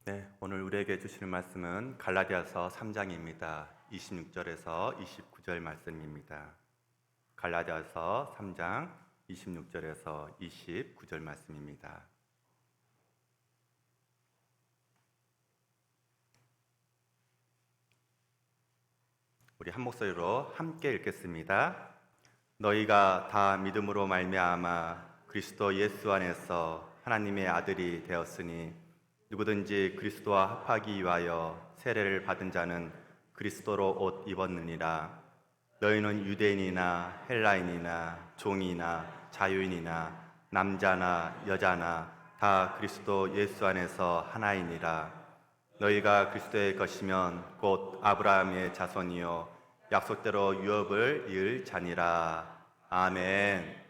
네, 오늘 우리에게 주시는 말씀은 갈라디아서 3장입니다. 26절에서 29절 말씀입니다. 갈라디아서 3장 26절에서 29절 말씀입니다. 우리 한 목소리로 함께 읽겠습니다. 너희가 다 믿음으로 말미암아 그리스도 예수 안에서 하나님의 아들이 되었으니 누구든지 그리스도와 합하기 위하여 세례를 받은 자는 그리스도로 옷 입었느니라. 너희는 유대인이나 헬라인이나 종이나 자유인이나 남자나 여자나 다 그리스도 예수 안에서 하나이니라. 너희가 그리스도의 것이면 곧 아브라함의 자손이요 약속대로 유업을 이을 자니라. 아멘.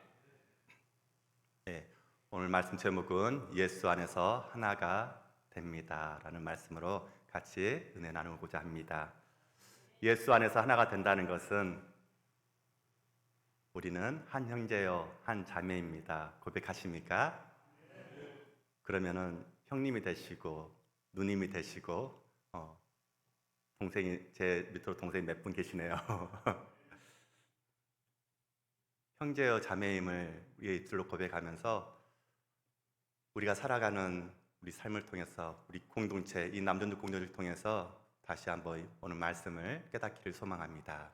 네, 오늘 말씀 제목은 예수 안에서 하나가 됩니다 라는 말씀으로 같이 은혜 나누고자 합니다. 예수 안에서 하나가 된다는 것은 우리는 한 형제요 한 자매입니다. 고백하십니까? 그러면은 형님이 되시고 누님이 되시고 동생이 제 밑으로 동생이 몇 분 계시네요. 형제여 자매임을 우리의 입술로 고백하면서 우리가 살아가는 우리 삶을 통해서 우리 공동체 이 남전도 공동체를 통해서 다시 한번 오늘 말씀을 깨닫기를 소망합니다.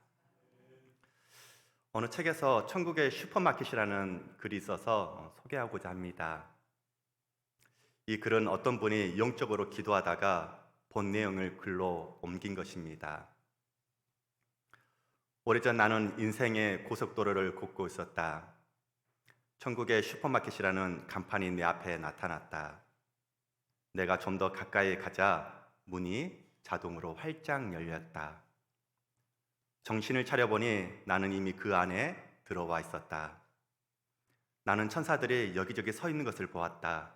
어느 책에서 천국의 슈퍼마켓이라는 글이 있어서 소개하고자 합니다. 이 글은 어떤 분이 영적으로 기도하다가 본 내용을 글로 옮긴 것입니다. 오래전 나는 인생의 고속도로를 걷고 있었다. 천국의 슈퍼마켓이라는 간판이 내 앞에 나타났다. 내가 좀 더 가까이 가자 문이 자동으로 활짝 열렸다. 정신을 차려보니 나는 이미 그 안에 들어와 있었다. 나는 천사들이 여기저기 서 있는 것을 보았다.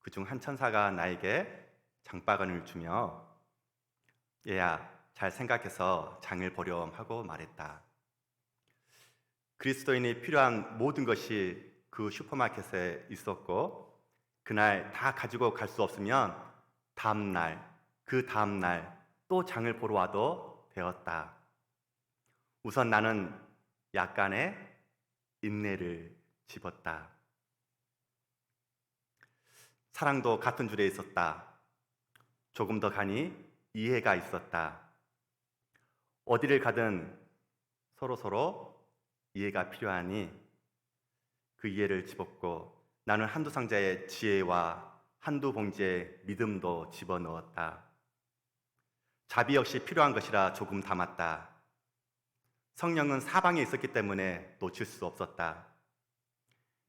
그중 한 천사가 나에게 장바구니를 주며 얘야 잘 생각해서 장을 보렴 하고 말했다. 그리스도인이 필요한 모든 것이 그 슈퍼마켓에 있었고 그날 다 가지고 갈 수 없으면 다음날 그 다음날 또 장을 보러 와도 되었다. 우선 나는 약간의 인내를 집었다. 사랑도 같은 줄에 있었다. 조금 더 가니 이해가 있었다. 어디를 가든 서로 이해가 필요하니 그 이해를 집었고 나는 한두 상자의 지혜와 한두 봉지의 믿음도 집어넣었다. 자비 역시 필요한 것이라 조금 담았다. 성령은 사방에 있었기 때문에 놓칠 수 없었다.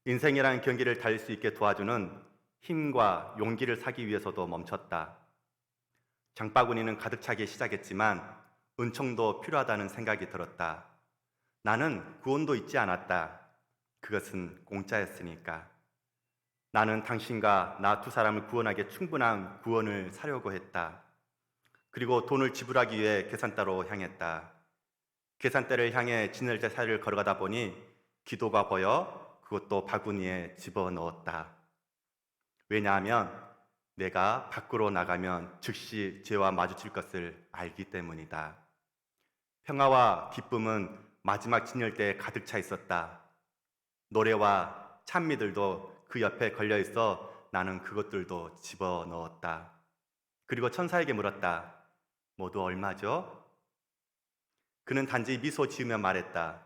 인생이라는 경기를 달릴 수 있게 도와주는 힘과 용기를 사기 위해서도 멈췄다. 장바구니는 가득 차기 시작했지만 은총도 필요하다는 생각이 들었다. 나는 구원도 잊지 않았다. 그것은 공짜였으니까. 나는 당신과 나 두 사람을 구원하기에 충분한 구원을 사려고 했다. 그리고 돈을 지불하기 위해 계산대로 향했다. 계산대를 향해 진열대 사이를 걸어가다 보니 기도가 보여 그것도 바구니에 집어넣었다. 왜냐하면 내가 밖으로 나가면 즉시 죄와 마주칠 것을 알기 때문이다. 평화와 기쁨은 마지막 진열대에 가득 차 있었다. 노래와 찬미들도 그 옆에 걸려 있어 나는 그것들도 집어넣었다. 그리고 천사에게 물었다. 모두 얼마죠? 그는 단지 미소 지으며 말했다.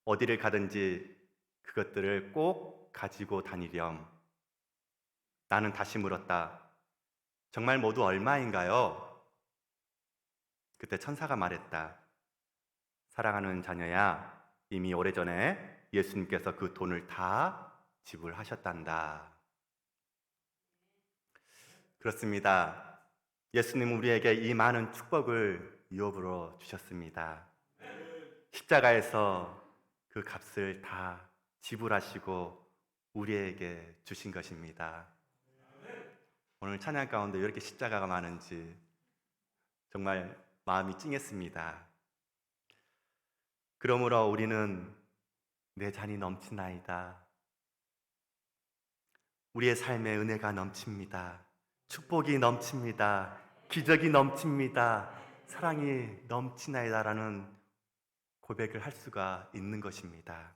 어디를 가든지 그것들을 꼭 가지고 다니렴. 나는 다시 물었다. 정말 모두 얼마인가요? 그때 천사가 말했다. 사랑하는 자녀야, 이미 오래전에 예수님께서 그 돈을 다 지불하셨단다. 그렇습니다. 예수님은 우리에게 이 많은 축복을 유업으로 주셨습니다. 십자가에서 그 값을 다 지불하시고 우리에게 주신 것입니다. 오늘 찬양 가운데 왜 이렇게 십자가가 많은지 정말 마음이 찡했습니다. 그러므로 우리는 내 잔이 넘치나이다. 우리의 삶에 은혜가 넘칩니다. 축복이 넘칩니다. 기적이 넘칩니다. 사랑이 넘치나이다라는 고백을 할 수가 있는 것입니다.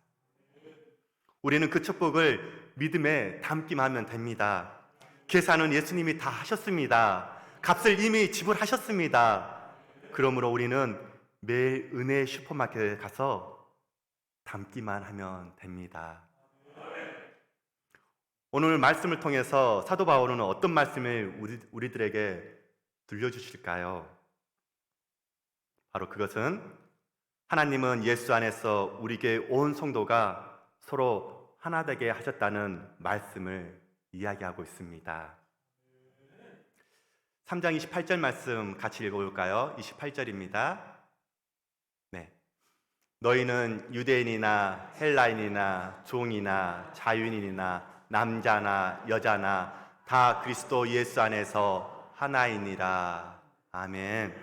우리는 그 축복을 믿음에 담기만 하면 됩니다. 계산은 예수님이 다 하셨습니다. 값을 이미 지불하셨습니다. 그러므로 우리는 매일 은혜의 슈퍼마켓에 가서 담기만 하면 됩니다. 오늘 말씀을 통해서 사도 바울은 어떤 말씀을 우리들에게 들려주실까요? 바로 그것은 하나님은 예수 안에서 우리에게 온 성도가 서로 하나 되게 하셨다는 말씀을 이야기하고 있습니다. 3장 28절 말씀 같이 읽어볼까요? 28절입니다. 네. 너희는 유대인이나 헬라인이나 종이나 자유인이나 남자나 여자나 다 그리스도 예수 안에서 하나이니라. 아멘.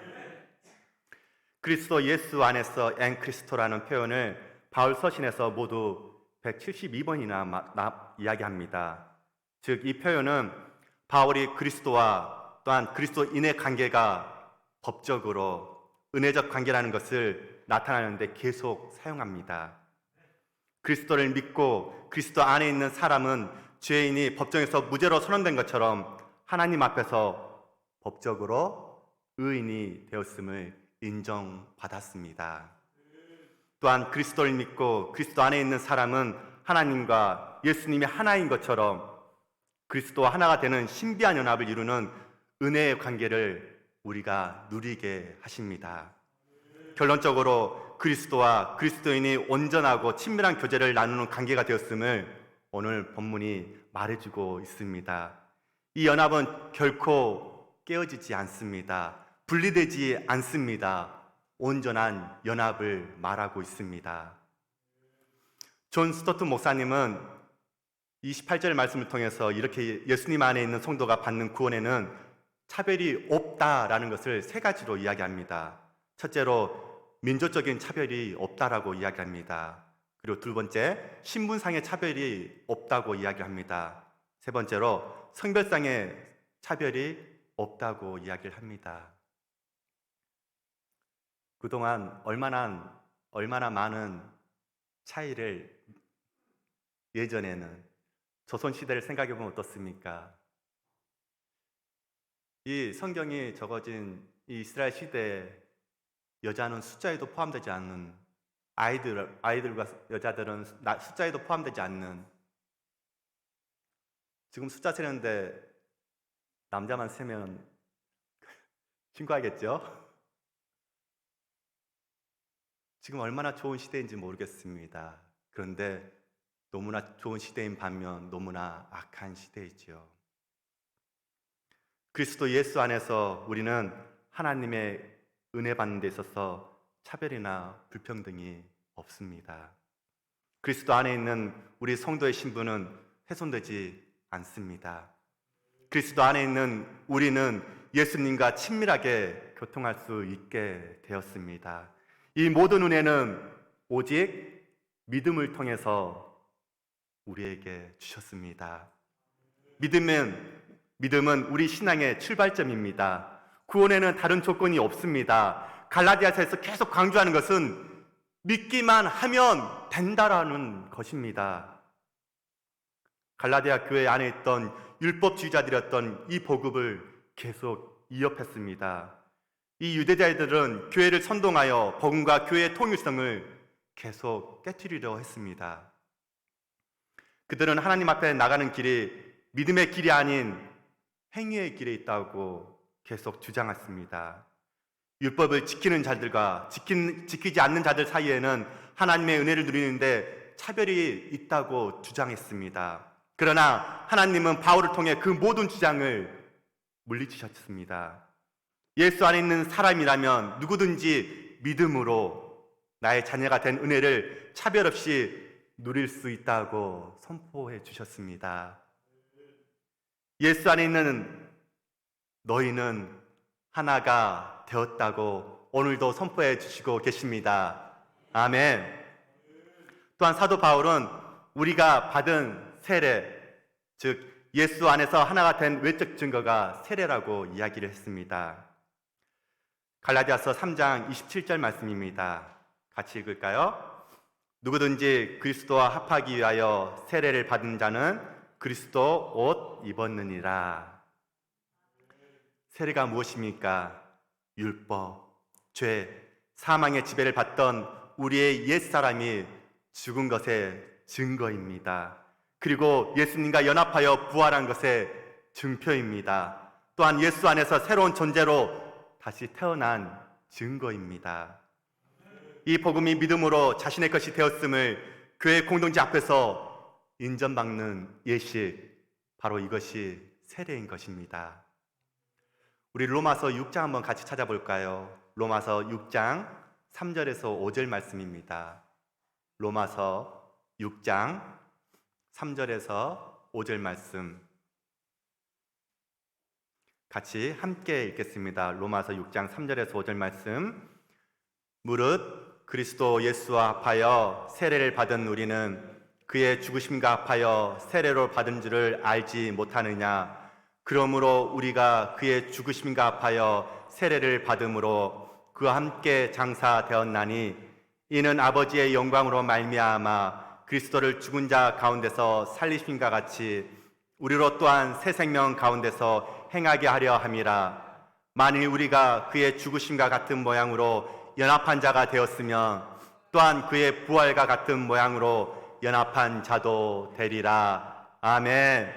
그리스도 예수 안에서 엔크리스토라는 표현을 바울 서신에서 모두 172번이나 이야기합니다. 즉 이 표현은 바울이 그리스도와 또한 그리스도인의 관계가 법적으로 은혜적 관계라는 것을 나타내는데 계속 사용합니다. 그리스도를 믿고 그리스도 안에 있는 사람은 죄인이 법정에서 무죄로 선언된 것처럼 하나님 앞에서 법적으로 의인이 되었음을 인정받았습니다. 또한 그리스도를 믿고 그리스도 안에 있는 사람은 하나님과 예수님이 하나인 것처럼 그리스도와 하나가 되는 신비한 연합을 이루는 은혜의 관계를 우리가 누리게 하십니다. 결론적으로 그리스도와 그리스도인이 온전하고 친밀한 교제를 나누는 관계가 되었음을 오늘 본문이 말해주고 있습니다. 이 연합은 결코 깨어지지 않습니다. 분리되지 않습니다. 온전한 연합을 말하고 있습니다. 존 스토트 목사님은 28절 말씀을 통해서 이렇게 예수님 안에 있는 성도가 받는 구원에는 차별이 없다라는 것을 세 가지로 이야기합니다. 첫째로 민족적인 차별이 없다라고 이야기합니다. 그리고 두 번째, 신분상의 차별이 없다고 이야기합니다. 세 번째로 성별상의 차별이 없다고 이야기를 합니다. 그동안 얼마나 많은 차이를 예전에는 조선시대를 생각해보면 어떻습니까? 이 성경이 적어진 이 이스라엘 시대에 여자는 숫자에도 포함되지 않는 아이들과 여자들은 숫자에도 포함되지 않는 지금 숫자 세는데 남자만 세면 신고하겠죠? 지금 얼마나 좋은 시대인지 모르겠습니다. 그런데 너무나 좋은 시대인 반면 너무나 악한 시대이지요. 그리스도 예수 안에서 우리는 하나님의 은혜 받는 데 있어서 차별이나 불평등이 없습니다. 그리스도 안에 있는 우리 성도의 신분은 훼손되지 않습니다. 그리스도 안에 있는 우리는 예수님과 친밀하게 교통할 수 있게 되었습니다. 이 모든 은혜는 오직 믿음을 통해서 우리에게 주셨습니다. 믿음은 우리 신앙의 출발점입니다. 구원에는 다른 조건이 없습니다. 갈라디아서에서 계속 강조하는 것은 믿기만 하면 된다라는 것입니다. 갈라디아 교회 안에 있던 율법주의자들이었던 이 보급을 계속 이어했습니다. 이 유대자들은 교회를 선동하여 복음과 교회의 통일성을 계속 깨트리려 했습니다. 그들은 하나님 앞에 나가는 길이 믿음의 길이 아닌 행위의 길에 있다고 계속 주장했습니다. 율법을 지키는 자들과 지키지 않는 자들 사이에는 하나님의 은혜를 누리는데 차별이 있다고 주장했습니다. 그러나 하나님은 바울을 통해 그 모든 주장을 물리치셨습니다. 예수 안에 있는 사람이라면 누구든지 믿음으로 나의 자녀가 된 은혜를 차별 없이 누릴 수 있다고 선포해 주셨습니다. 예수 안에 있는 너희는 하나가 되었다고 오늘도 선포해 주시고 계십니다. 아멘. 또한 사도 바울은 우리가 받은 세례, 즉 예수 안에서 하나가 된 외적 증거가 세례라고 이야기를 했습니다. 갈라디아서 3장 27절 말씀입니다. 같이 읽을까요? 누구든지 그리스도와 합하기 위하여 세례를 받은 자는 그리스도 옷 입었느니라. 세례가 무엇입니까? 율법, 죄, 사망의 지배를 받던 우리의 옛사람이 죽은 것의 증거입니다. 그리고 예수님과 연합하여 부활한 것의 증표입니다. 또한 예수 안에서 새로운 존재로 다시 태어난 증거입니다. 이 복음이 믿음으로 자신의 것이 되었음을 교회 공동체 앞에서 인정받는 예식, 바로 이것이 세례인 것입니다. 우리 로마서 6장 한번 같이 찾아볼까요? 로마서 6장 3절에서 5절 말씀입니다. 로마서 6장 3절에서 5절 말씀 같이 함께 읽겠습니다. 로마서 6장 3절에서 5절 말씀. 무릇 그리스도 예수와 합하여 세례를 받은 우리는 그의 죽으심과 합하여 세례로 받은 줄을 알지 못하느냐. 그러므로 우리가 그의 죽으심과 합하여 세례를 받음으로 그와 함께 장사되었나니 이는 아버지의 영광으로 말미암아 그리스도를 죽은 자 가운데서 살리심과 같이 우리로 또한 새 생명 가운데서 행하게 하려 함이라. 만일 우리가 그의 죽으심과 같은 모양으로 연합한 자가 되었으면 또한 그의 부활과 같은 모양으로 연합한 자도 되리라. 아멘.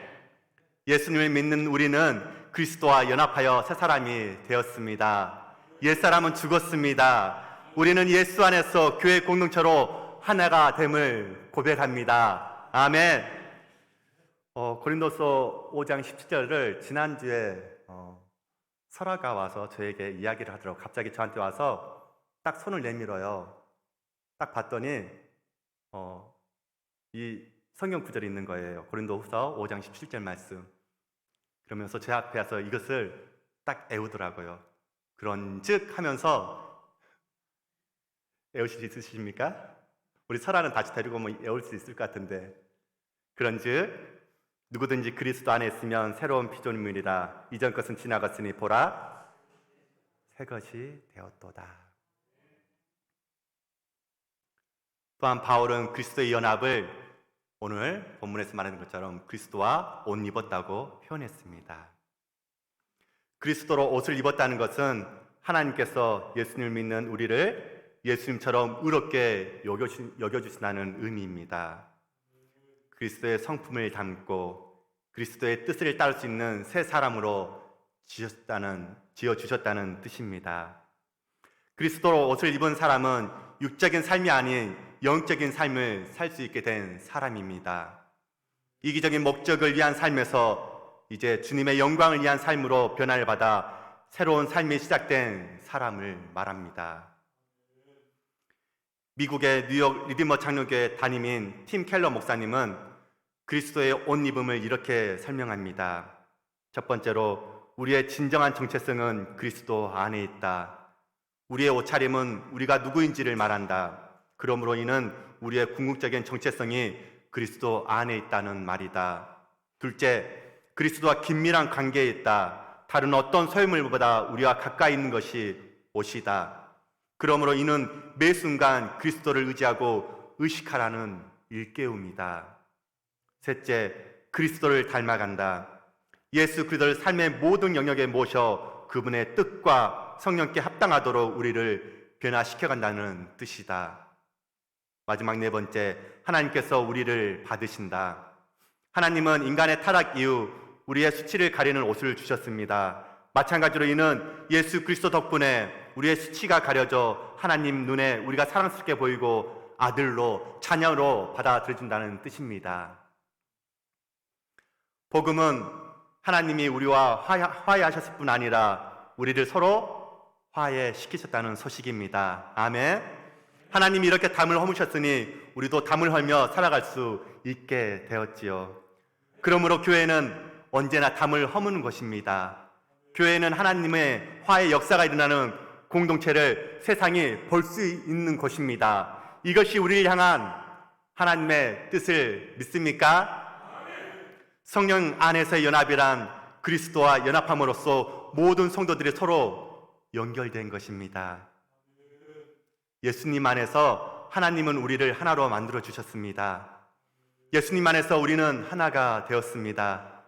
예수님을 믿는 우리는 그리스도와 연합하여 새 사람이 되었습니다. 옛사람은 죽었습니다. 우리는 예수 안에서 교회 공동체로 하나가 됨을 고백합니다. 아멘. 고린도서 5장 17절을 지난주에 설아가 와서 저에게 이야기를 하더라고요. 갑자기 저한테 와서 딱 손을 내밀어요. 딱 봤더니 이 성경 구절이 있는 거예요. 고린도후서 5장 17절 말씀. 그러면서 제 앞에 와서 이것을 딱 애우더라고요. 그런즉 하면서 애우실 수 있으십니까? 우리 설아는 다시 데리고 오면 애울 수 있을 것 같은데. 그런즉 누구든지 그리스도 안에 있으면 새로운 피조물이라. 이전 것은 지나갔으니 보라 새 것이 되었도다. 또한 바울은 그리스도의 연합을 오늘 본문에서 말하는 것처럼 그리스도와 옷 입었다고 표현했습니다. 그리스도로 옷을 입었다는 것은 하나님께서 예수님을 믿는 우리를 예수님처럼 의롭게 여겨주신다는 의미입니다. 그리스도의 성품을 담고 그리스도의 뜻을 따를 수 있는 새 사람으로 지어주셨다는 뜻입니다. 그리스도로 옷을 입은 사람은 육적인 삶이 아닌 영적인 삶을 살 수 있게 된 사람입니다. 이기적인 목적을 위한 삶에서 이제 주님의 영광을 위한 삶으로 변화를 받아 새로운 삶이 시작된 사람을 말합니다. 미국의 뉴욕 리디머 장로교회 담임인 팀 켈러 목사님은 그리스도의 옷 입음을 이렇게 설명합니다. 첫 번째로 우리의 진정한 정체성은 그리스도 안에 있다. 우리의 옷차림은 우리가 누구인지를 말한다. 그러므로 이는 우리의 궁극적인 정체성이 그리스도 안에 있다는 말이다. 둘째, 그리스도와 긴밀한 관계에 있다. 다른 어떤 소유물보다 우리와 가까이 있는 것이 옷이다. 그러므로 이는 매 순간 그리스도를 의지하고 의식하라는 일깨움이다. 셋째, 그리스도를 닮아간다. 예수 그리스도를 삶의 모든 영역에 모셔 그분의 뜻과 성령께 합당하도록 우리를 변화시켜간다는 뜻이다. 마지막 네 번째, 하나님께서 우리를 받으신다. 하나님은 인간의 타락 이후 우리의 수치를 가리는 옷을 주셨습니다. 마찬가지로 이는 예수 그리스도 덕분에 우리의 수치가 가려져 하나님 눈에 우리가 사랑스럽게 보이고 아들로, 자녀로 받아들여준다는 뜻입니다. 복음은 하나님이 우리와 화해하셨을 뿐 아니라 우리를 서로 화해시키셨다는 소식입니다. 아멘. 하나님이 이렇게 담을 허무셨으니 우리도 담을 헐며 살아갈 수 있게 되었지요. 그러므로 교회는 언제나 담을 허무는 것입니다. 교회는 하나님의 화해 역사가 일어나는 공동체를 세상이 볼 수 있는 것입니다. 이것이 우리를 향한 하나님의 뜻을 믿습니까? 성령 안에서의 연합이란 그리스도와 연합함으로써 모든 성도들이 서로 연결된 것입니다. 예수님 안에서 하나님은 우리를 하나로 만들어 주셨습니다. 예수님 안에서 우리는 하나가 되었습니다.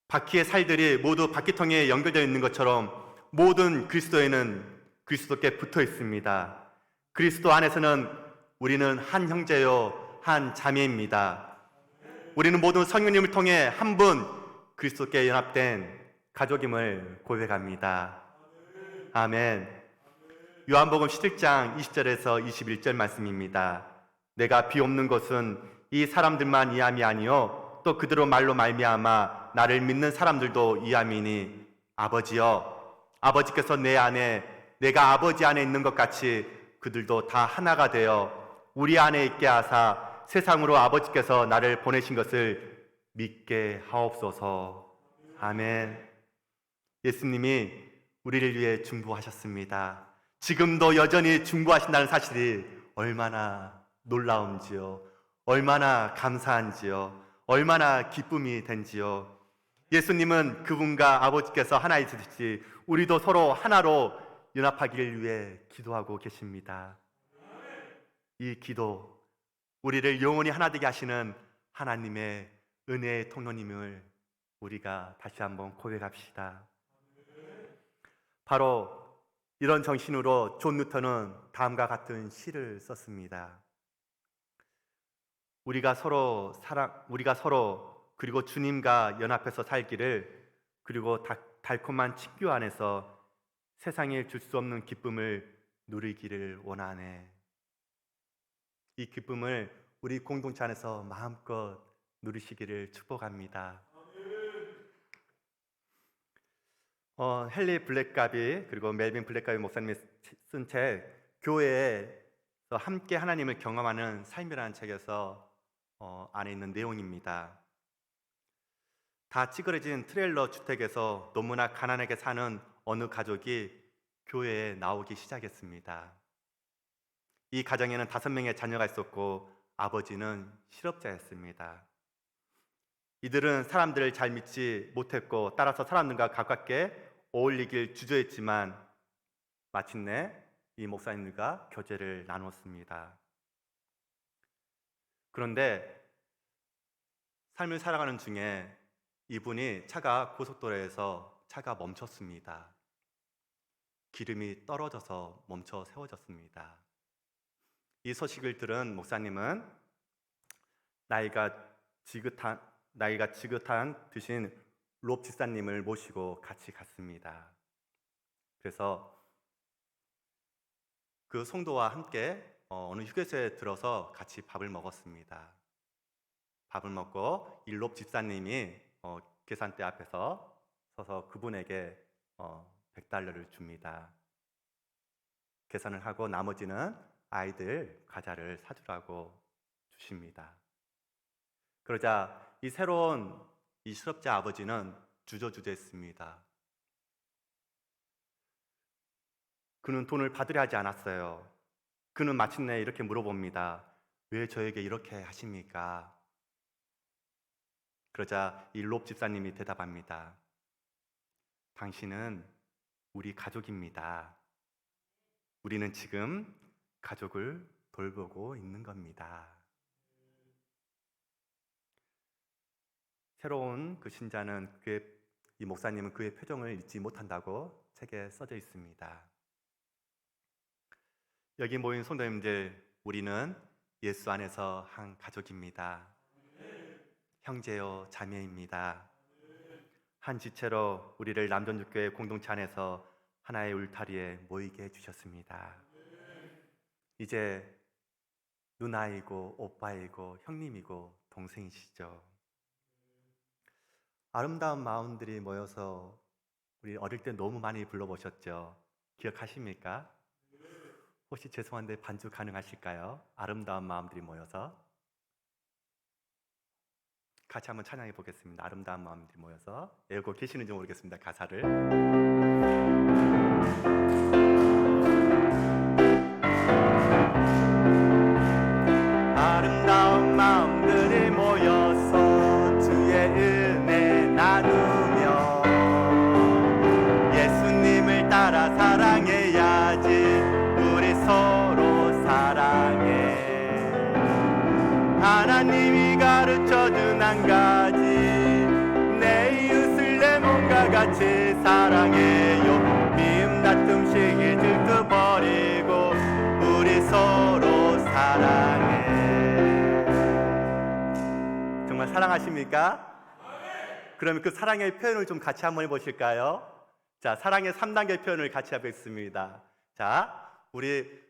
바퀴의 살들이 모두 바퀴통에 연결되어 있는 것처럼 모든 그리스도에는 그리스도께 붙어 있습니다. 그리스도 안에서는 우리는 한 형제요 한 자매입니다. 우리는 모든 성령님을 통해 한 분 그리스도께 연합된 가족임을 고백합니다. 아멘. 요한복음 11장 20절에서 21절 말씀입니다. 내가 비옵는 것은 이 사람들만 이함이 아니요 또 그대로 말로 말미암아 나를 믿는 사람들도 이함이니 아버지여 아버지께서 내 안에 내가 아버지 안에 있는 것 같이 그들도 다 하나가 되어 우리 안에 있게 하사 세상으로 아버지께서 나를 보내신 것을 믿게 하옵소서. 아멘. 예수님이 우리를 위해 중보하셨습니다. 지금도 여전히 중보하신다는 사실이 얼마나 놀라운지요, 얼마나 감사한지요, 얼마나 기쁨이 된지요. 예수님은 그분과 아버지께서 하나 있으시듯이 우리도 서로 하나로 연합하기를 위해 기도하고 계십니다. 이 기도, 우리를 영원히 하나 되게 하시는 하나님의 은혜의 통로님을 우리가 다시 한번 고백합시다. 바로 이런 정신으로 존 뉴턴은 다음과 같은 시를 썼습니다. 우리가 서로 그리고 주님과 연합해서 살기를, 그리고 달콤한 친교 안에서 세상에 줄 수 없는 기쁨을 누리기를 원하네. 이 기쁨을 우리 공동체 안에서 마음껏 누리시기를 축복합니다. 헨리 블랙가비 그리고 멜빈 블랙가비 목사님이 쓴 책 교회에서 함께 하나님을 경험하는 삶이라는 책에서 안에 있는 내용입니다. 다 찌그러진 트레일러 주택에서 너무나 가난하게 사는 어느 가족이 교회에 나오기 시작했습니다. 이 가정에는 5명의 자녀가 있었고 아버지는 실업자였습니다. 이들은 사람들을 잘 믿지 못했고 따라서 사람들과 가깝게 어울리길 주저했지만 마침내 이 목사님들과 교제를 나눴습니다. 그런데 삶을 살아가는 중에 이분이 차가 고속도로에서 차가 멈췄습니다. 기름이 떨어져서 멈춰 세워졌습니다. 이 소식을 들은 목사님은 나이가 지긋한 드신 롭 집사님을 모시고 같이 갔습니다. 그래서 그 성도와 함께 어느 휴게소에 들어서 같이 밥을 먹었습니다. 밥을 먹고 이 롭 집사님이 계산대 앞에서 서서 그분에게 $100를 줍니다. 계산을 하고 나머지는 아이들 과자를 사주라고 주십니다. 그러자 이 새로운 이 실업자 아버지는 주저주저했습니다. 그는 돈을 받으려 하지 않았어요. 그는 마침내 이렇게 물어봅니다. 왜 저에게 이렇게 하십니까? 그러자 이 롭 집사님이 대답합니다. 당신은 우리 가족입니다. 우리는 지금 가족을 돌보고 있는 겁니다. 새로운 그 신자는 이 목사님은 그의 표정을 잊지 못한다고 책에 써져 있습니다. 여기 모인 성도님들, 우리는 예수 안에서 한 가족입니다. 형제요 자매입니다. 한 지체로 우리를 남전주교회 공동체 안에서 하나의 울타리에 모이게 해주셨습니다. 이제 누나이고 오빠이고 형님이고 동생이시죠. 아름다운 마음들이 모여서 우리 어릴 때 너무 많이 불러보셨죠? 기억하십니까? 혹시 죄송한데 반주 가능하실까요? 아름다운 마음들이 모여서 같이 한번 찬양해 보겠습니다. 아름다운 마음들이 모여서. 외우고 계시는지 모르겠습니다, 가사를. 아름다운 마음들이 모여서 은혜 나누며 예수님을 따라 사랑해야지. 우리 서로 사랑해. 하나님이 가르쳐준 한 가지, 내 이웃을 내 몸과 같이 사랑해요. 미움 다툼 시기 질투 버리고 우리 서로 사랑해. 정말 사랑하십니까? 그러면 그 사랑의 표현을 좀 같이 한번 해보실까요? 자, 사랑의 3단계 표현을 같이 하겠습니다. 자, 우리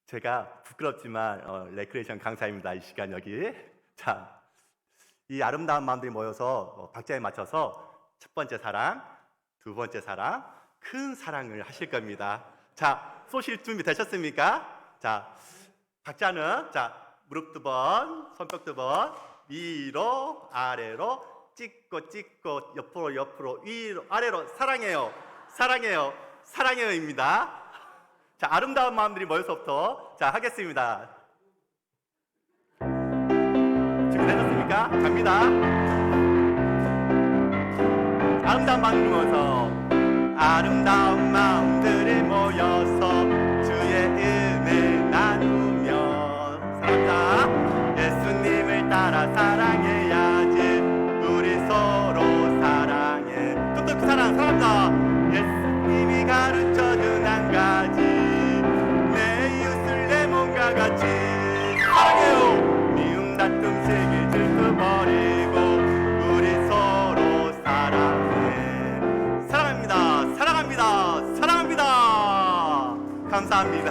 제가 부끄럽지만 레크레이션 강사입니다. 이 시간 여기. 자, 이 아름다운 마음들이 모여서 박자에 맞춰서 첫 번째 사랑, 두 번째 사랑, 큰 사랑을 하실 겁니다. 자, 쏘실 준비 되셨습니까? 자, 박자는 자, 무릎 2번, 손뼉 2번, 위로 아래로 찍고 찍고 옆으로 옆으로 위로 아래로 사랑해요, 사랑해요, 사랑해요입니다. 자, 아름다운 마음들이 모여서부터 자 하겠습니다. 준비되셨습니까? 갑니다. 아름다운 마음들이 모여서, 아름다운 마음들이 모여서 주의 은혜 나누며 사랑합니다. 예수님을 따라 사랑해야지. 우리 서로 사랑해. 뚝뚝 사랑 사랑합니다. 예수님이 가르쳐준 한 가지, 내 이웃을 내 몸과 같이 사랑해요. 미움 다툼 시기 질투 버리고 우리 서로 사랑해. 사랑합니다. 사랑합니다. 사랑합니다. 감사합니다.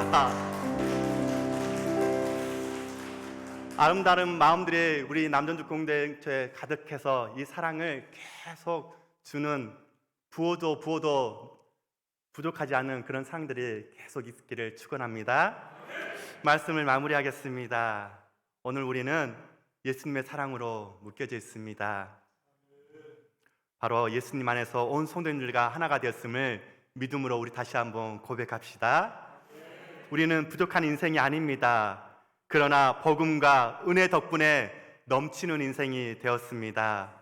아름다운 마음들이 우리 남전주 공동체에 가득해서 이 사랑을 계속 주는, 부어도 부족하지 않은 그런 사랑들이 계속 있기를 축원합니다. 말씀을 마무리하겠습니다. 오늘 우리는 예수님의 사랑으로 묶여져 있습니다. 바로 예수님 안에서 온 성도님들과 하나가 되었음을 믿음으로 우리 다시 한번 고백합시다. 우리는 부족한 인생이 아닙니다. 그러나 복음과 은혜 덕분에 넘치는 인생이 되었습니다.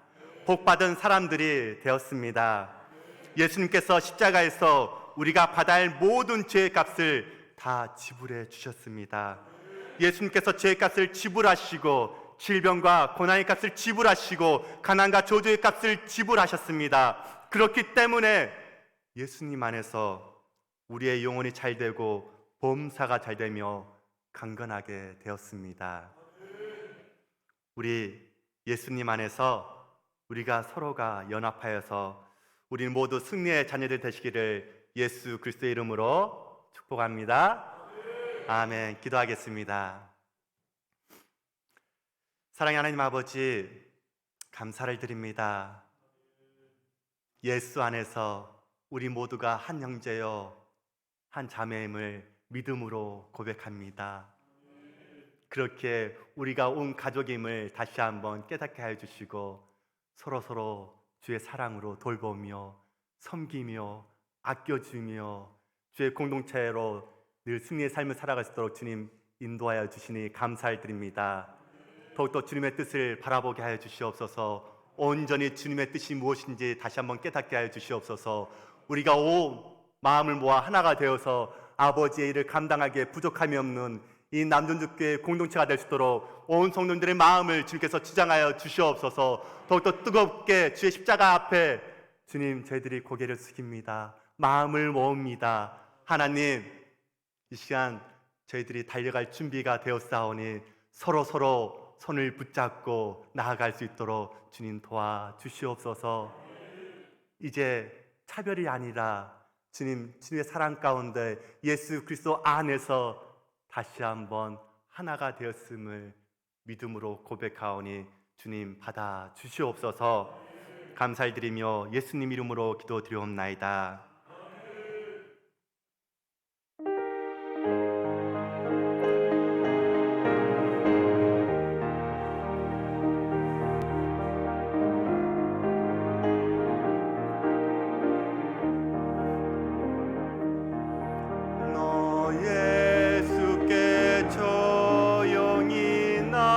복받은 사람들이 되었습니다. 예수님께서 십자가에서 우리가 받아야 할 모든 죄의 값을 다 지불해 주셨습니다. 예수님께서 죄의 값을 지불하시고 질병과 고난의 값을 지불하시고 가난과 저주의 값을 지불하셨습니다. 그렇기 때문에 예수님 안에서 우리의 영혼이 잘 되고 범사가 잘 되며 강건하게 되었습니다. 우리 예수님 안에서 우리가 서로가 연합하여서 우리 모두 승리의 자녀들 되시기를 예수 그리스도의 이름으로 축복합니다. 아멘. 기도하겠습니다. 사랑의 하나님 아버지, 감사를 드립니다. 예수 안에서 우리 모두가 한 형제요 한 자매임을 믿음으로 고백합니다. 그렇게 우리가 온 가족임을 다시 한번 깨닫게 하여 주시고 서로 주의 사랑으로 돌보며 섬기며 아껴주며 주의 공동체로 늘 승리의 삶을 살아갈 수 있도록 주님 인도하여 주시니 감사를 드립니다. 더욱더 주님의 뜻을 바라보게 하여 주시옵소서. 온전히 주님의 뜻이 무엇인지 다시 한번 깨닫게 하여 주시옵소서. 우리가 온 마음을 모아 하나가 되어서 아버지의 일을 감당하기에 부족함이 없는 이 남전주교회 공동체가 될 수 있도록 온 성도님들의 마음을 주님께서 주장하여 주시옵소서. 더욱더 뜨겁게 주의 십자가 앞에 주님 저희들이 고개를 숙입니다. 마음을 모읍니다. 하나님, 이 시간 저희들이 달려갈 준비가 되었사오니 서로 손을 붙잡고 나아갈 수 있도록 주님 도와주시옵소서. 이제 차별이 아니라 주님의 사랑 가운데 예수 그리스도 안에서 다시 한번 하나가 되었음을 믿음으로 고백하오니 주님 받아 주시옵소서. 감사드리며 예수님 이름으로 기도드리옵나이다. 너 예수께 조용히 나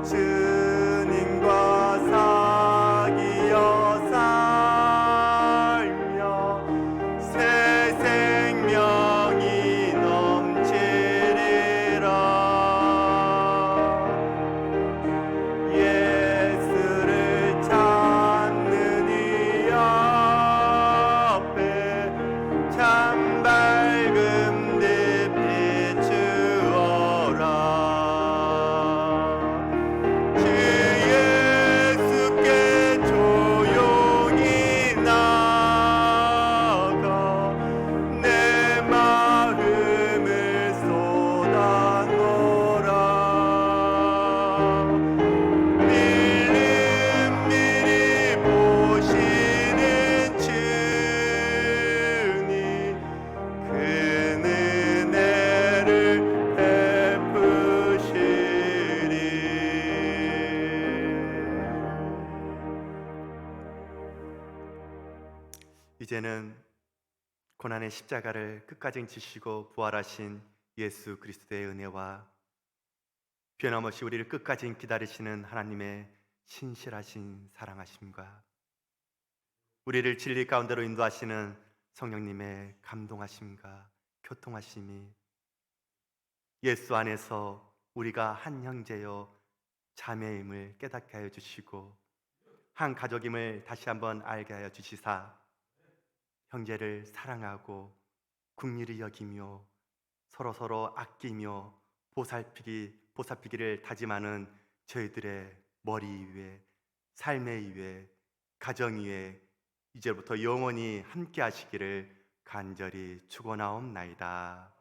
주님과 사귀어 살며 새 생명이 넘치리라. 예수를 찾는 이 앞에 참 밝은 데 비추어라. 주 예수께 조용히 나가 내 마음을 쏟아놓으라. 미리 보시는 주님 큰 은혜를 베푸시리. 이제는 고난의 십자가를 끝까지 지시고 부활하신 예수 그리스도의 은혜와 변함없이 우리를 끝까지 기다리시는 하나님의 신실하신 사랑하심과 우리를 진리 가운데로 인도하시는 성령님의 감동하심과 교통하심이 예수 안에서 우리가 한 형제요 자매임을 깨닫게 하여 주시고 한 가족임을 다시 한번 알게 하여 주시사 형제를 사랑하고 긍휼히 여기며 서로 아끼며 보살피기를 다짐하는 저희들의 머리 위에 삶의 위에 가정 위에 이제부터 영원히 함께 하시기를 간절히 축원하옵나이다.